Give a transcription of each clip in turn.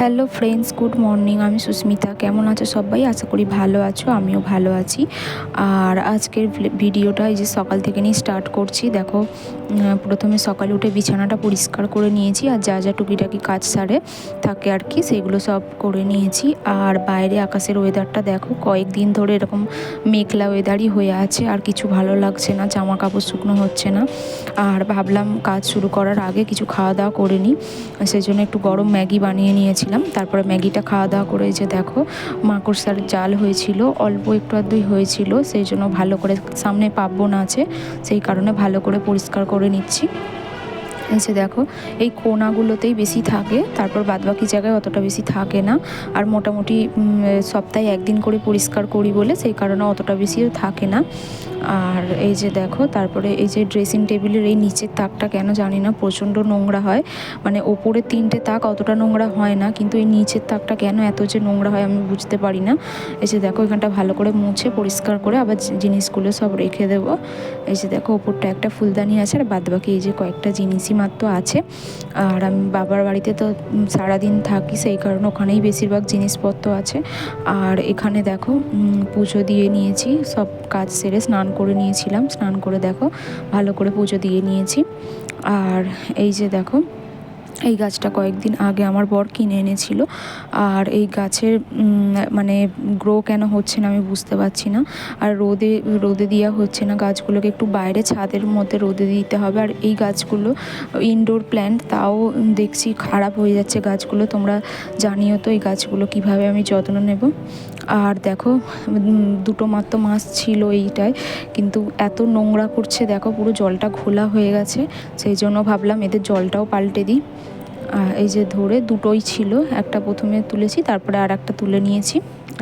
Hello friends, good morning. আমি সুস্মিতা। কেমন আছো সবাই? আশা করি ভালো আছো, আমিও ভালো আছি। আর আজকের ভিডিওটা এই যে সকাল থেকে নিয়ে স্টার্ট করছি। দেখো, প্রথমে সকালে উঠে বিছানাটা পরিষ্কার করে নিয়েছি, আর যা যা টুকিটাকি কাজ সারে থাকে আর কি, সেগুলো সব করে নিয়েছি। আর বাইরে আকাশের ওয়েদারটা দেখো, কয়েকদিন ধরে এরকম মেঘলা ওয়েদারই হয়ে আছে, আর কিছু ভালো লাগছে না, জামা কাপড় শুকনো হচ্ছে না। আর ভাবলাম কাজ শুরু করার আগে কিছু খাওয়া দাওয়া করে নিই, সেজন্য একটু গরম ম্যাগি বানিয়ে নিয়েছিলাম। তারপরে ম্যাগিটা খাওয়া দাওয়া করে যে দেখো, মাকড়সার জাল হয়েছিল, অল্প একটু আধটুই হয়েছিল, সেই জন্য ভালো করে, সামনে পার্বণ আছে সেই কারণে ভালো করে পরিষ্কার করে নিচ্ছি। এসে দেখো, এই কোনাগুলোতেই বেশি থাকে, তারপর বাদবাকি জায়গায় অতটা বেশি থাকে না। আর মোটামুটি সপ্তাহে একদিন করে পরিষ্কার করি বলে সেই কারণে অতটা বেশিও থাকে না। আর এই যে দেখো, তারপরে এই যে ড্রেসিং টেবিলের এই নিচের তাকটা কেন জানি না প্রচণ্ড নোংরা হয়। মানে ওপরের 3টে তাক অতটা নোংরা হয় না, কিন্তু এই নিচের তাকটা কেন এত যে নোংরা হয় আমি বুঝতে পারি না। এই যে দেখো, এখানটা ভালো করে মুছে পরিষ্কার করে আবার জিনিসগুলো সব রেখে দেবো। এই যে দেখো, ওপরটা একটা ফুলদানি আছে, আর বাদবাকি এই যে কয়েকটা জিনিসই মাত্র আছে। আর আমি বাবার বাড়িতে তো সারাদিন থাকি, সেই কারণে ওখানেই বেশিরভাগ জিনিসপত্র আছে। আর এখানে দেখো, পুজো দিয়ে নিয়েছি, সব কাজ সেরে স্নান করে নিয়েছিলাম, স্নান করে দেখো ভালো করে পুজো দিয়ে নিয়েছি। আর এই যে দেখো, এই গাছটা কয়েকদিন আগে আমার বর কিনে এনেছিল। আর এই গাছের মানে গ্রো কেন হচ্ছে না আমি বুঝতে পারছি না। আর রোদে দেওয়া হচ্ছে না, গাছগুলোকে একটু বাইরে ছাদের মধ্যে রোদে দিতে হবে। আর এই গাছগুলো ইনডোর প্ল্যান্ট, তাও দেখছি খারাপ হয়ে যাচ্ছে গাছগুলো। তোমরা জানিও তো এই গাছগুলো কিভাবে আমি যত্ন নেব। আর দেখো, দুটো মাত্র মাছ ছিল এইটায়, কিন্তু এত নোংরা করছে দেখো, পুরো জলটা ঘোলা হয়ে গেছে। সেই জন্য ভাবলাম এদের জলটাও পাল্টে দিই। এই যে ধরে দুটোই ছিল, একটা প্রথমে তুলেছি, তারপরে আর একটা তুলে নিয়েছি,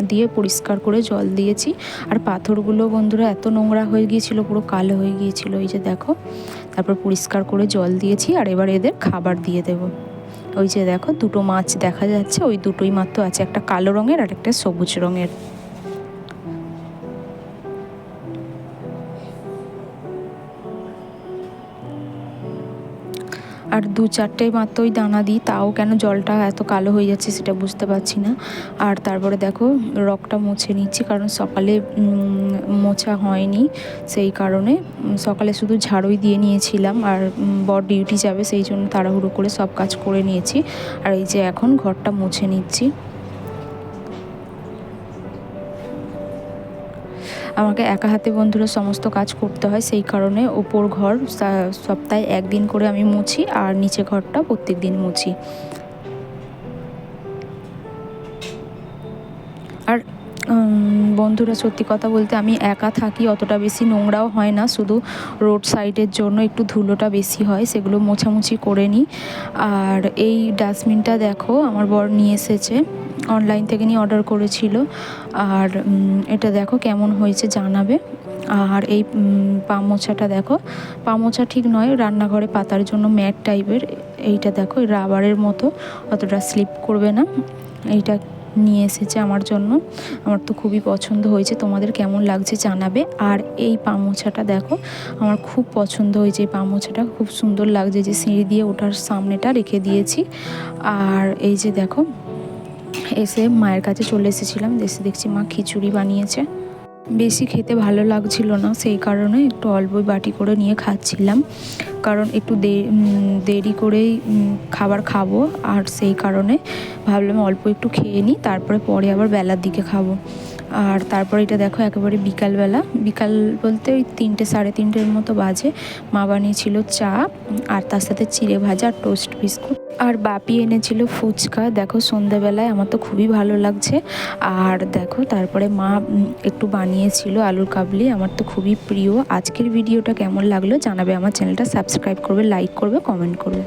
দিয়ে পরিষ্কার করে জল দিয়েছি। আর পাথরগুলো বন্ধুরা এত নোংরা হয়ে গিয়েছিল, পুরো কালো হয়ে গিয়েছিল। এই যে দেখো, তারপর পরিষ্কার করে জল দিয়েছি। আর এবার এদের খাবার দিয়ে দেব। ওই যে দেখো, দুটো মাছ দেখা যাচ্ছে, ওই দুটোই মাত্র আছে, একটা কালো রঙের আর একটা সবুজ রঙের। আর 2-4টে মাত্রই দানা দিই, তাও কেন জলটা এত কালো হয়ে যাচ্ছে সেটা বুঝতে পারছি না। আর তারপরে দেখো, রগটা মুছে নিচ্ছি, কারণ সকালে মোছা হয়নি, সেই কারণে সকালে শুধু ঝাড়ুই দিয়ে নিয়েছিলাম। আর বর ডিউটি যাবে, সেই জন্য তাড়াহুড়ো করে সব কাজ করে নিয়েছি। আর এই যে এখন ঘরটা মুছে নিচ্ছি। আমাকে একা হাতে বন্ধুরা সমস্ত কাজ করতে হয়, সেই কারণে ওপর ঘর সপ্তাহে একদিন করে আমি মুছি, আর নিচে ঘরটা প্রত্যেক দিন মুছি। আর বন্ধুরা, সত্যি কথা বলতে আমি একা থাকি, অতটা বেশি নোংরাও হয় না, শুধু রোড সাইডের জন্য একটু ধুলোটা বেশি হয়, সেগুলো মোছামুছি করে নিই। আর এই ডাস্টবিনটা দেখো, আমার বর নিয়ে এসেছে, অনলাইন থেকে নিয়ে অর্ডার করেছিল। আর এটা দেখো কেমন হয়েছে জানাবে। আর এই পা মোছাটা দেখো, পা মোছা ঠিক নয়, রান্নাঘরে পাতার জন্য ম্যাট টাইপের। এইটা দেখো, রাবারের মতো, অতটা স্লিপ করবে না। এইটা নিয়ে এসেছে আমার জন্য, আমার তো খুবই পছন্দ হয়েছে। তোমাদের কেমন লাগছে জানাবে। আর এই পা মোছাটা দেখো, আমার খুব পছন্দ হয়েছে, এই পা মোছাটা খুব সুন্দর লাগছে, যে সিঁড়ি দিয়ে ওঠার সামনেটা রেখে দিয়েছি। আর এই যে দেখো, এসে মায়ের কাছে চলে এসেছিলাম, এসে দেখছি মা খিচুড়ি বানিয়েছে। বেশি খেতে ভালো লাগছিল না, সেই কারণে একটু অল্পই বাটি করে নিয়ে খাচ্ছিলাম, কারণ একটু দেরি করেই খাবার খাবো। আর সেই কারণে ভাবলাম অল্প একটু খেয়ে নিই, তারপরে পরে আবার বেলার দিকে খাবো। আর তারপরে এটা দেখো, একেবারে বিকালবেলা, বিকাল বলতে ওই 3-3:30 মতো বাজে, মা বানিয়েছিল চা, আর তার সাথে চিড়ে ভাজা আর টোস্ট বিস্কুট। আর বাপি এনেছিল ফুচকা। দেখো, সন্ধ্যাবেলায় আমার তো খুবই ভালো লাগছে। আর দেখো, তারপরে মা একটু বানিয়েছিল আলুর কাবলি, আমার তো খুবই প্রিয়। আজকের ভিডিওটা কেমন লাগলো জানাবে, আমার চ্যানেলটা সাবস্ক্রাইব করবে, লাইক করবে, কমেন্ট করবে।